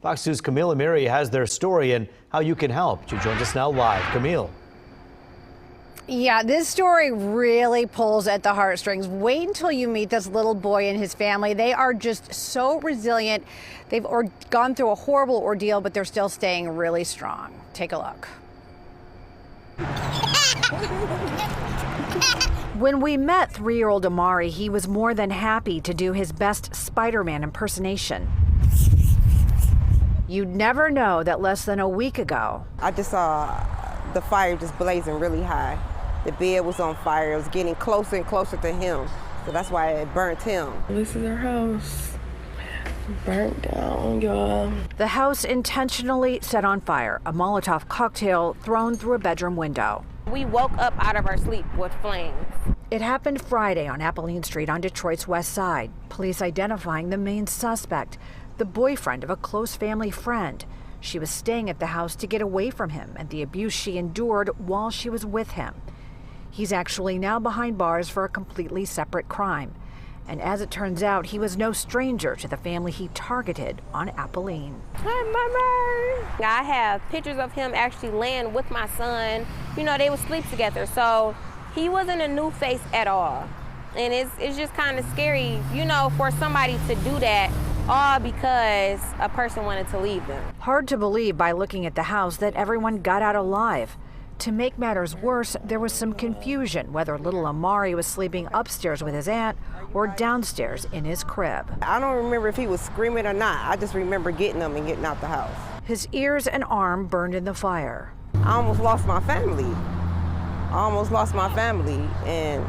Fox News' Camille Amiri has their story and how you can help. She joins us now live. Camille. Yeah, this story really pulls at the heartstrings. Wait until you meet this little boy and his family. They are just so resilient. They've gone through a horrible ordeal, but they're still staying really strong. Take a look. When we met 3-year-old Amari, he was more than happy to do his best Spider-Man impersonation. You'd never know that less than a week ago, I just saw the fire just blazing really high. The bed was on fire. It was getting closer and closer to him. So that's why it burnt him. This is our house. Burnt down, y'all. the house intentionally set on fire, a Molotov cocktail thrown through a bedroom window. We woke up out of our sleep with flames. It happened Friday on Appleton Street on Detroit's west side. Police identifying the main suspect, the boyfriend of a close family friend. She was staying at the house to get away from him and the abuse she endured while she was with him. He's actually now behind bars for a completely separate crime. And as it turns out, he was no stranger to the family he targeted on Appleton. Hi, Mama. I have pictures of him actually laying with my son. You know, they would sleep together. So he wasn't a new face at all. And it's just kind of scary, you know, for somebody to do that all because a person wanted to leave them. Hard to believe by looking at the house that everyone got out alive. To make matters worse, there was some confusion whether little Amari was sleeping upstairs with his aunt or downstairs in his crib. I don't remember if he was screaming or not. I just remember getting him and getting out the house. His ears and arm burned in the fire. I almost lost my family. And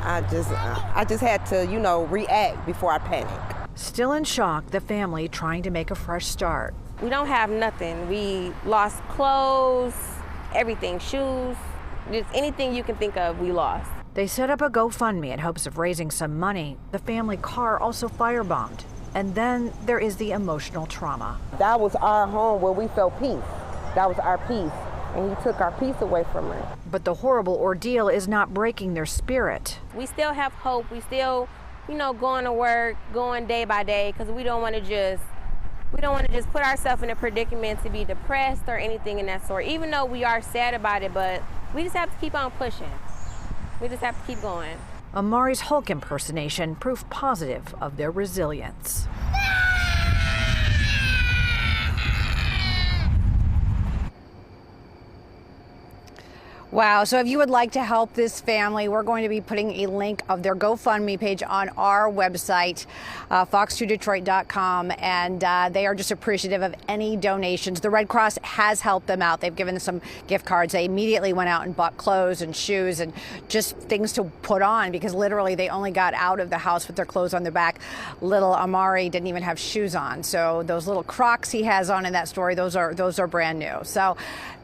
I just had to, you know, react before I panicked. Still in shock, the family trying to make a fresh start. We don't have nothing. We lost clothes, everything, shoes, just anything you can think of, we lost. They set up a GoFundMe in hopes of raising some money. The family car also firebombed. And then there is the emotional trauma. That was our home where we felt peace. That was our peace. And he took our peace away from her. But the horrible ordeal is not breaking their spirit. We still have hope. We still, you know, going to work, going day by day, because we don't want to just put ourselves in a predicament to be depressed or anything in that sort, even though we are sad about it, but we just have to keep on pushing. We just have to keep going. Amari's Hulk impersonation proof positive of their resilience. Wow, so if you would like to help this family, we're going to be putting a link of their GoFundMe page on our website, fox2detroit.com, and they are just appreciative of any donations. The Red Cross has helped them out. They've given them some gift cards. They immediately went out and bought clothes and shoes and just things to put on because literally they only got out of the house with their clothes on their back. Little Amari didn't even have shoes on. So those little Crocs he has on in that story, those are brand new. So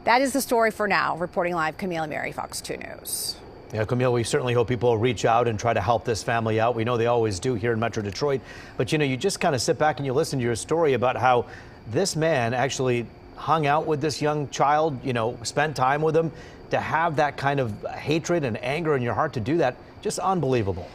that is the story for now. Reporting live, Camille Amiri, Fox 2 News. Yeah, Camille, we certainly hope people will reach out and try to help this family out. We know they always do here in Metro Detroit. But, you know, you just kind of sit back and you listen to your story about how this man actually hung out with this young child, you know, spent time with him. To have that kind of hatred and anger in your heart, to do that, just unbelievable.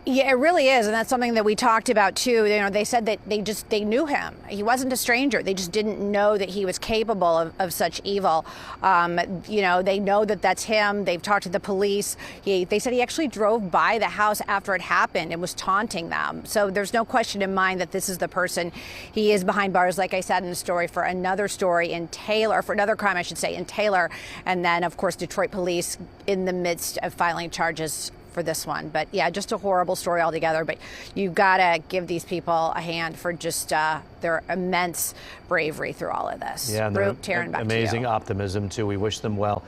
Yeah, it really is. And that's something that we talked about, too. You know, they said that they knew him. He wasn't a stranger. They just didn't know that he was capable of such evil. You know, they know that that's him. They've talked to the police. They said he actually drove by the house after it happened and was taunting them. So there's no question in mind that this is the person. He is behind bars, like I said in the story, for another story in Taylor, for another crime, I should say, in Taylor. And then, of course, Detroit police in the midst of filing charges for this one. But yeah, just a horrible story altogether. But you gotta give these people a hand for just their immense bravery through all of this. Yeah, and Taryn, back amazing to you. optimism too. We wish them well.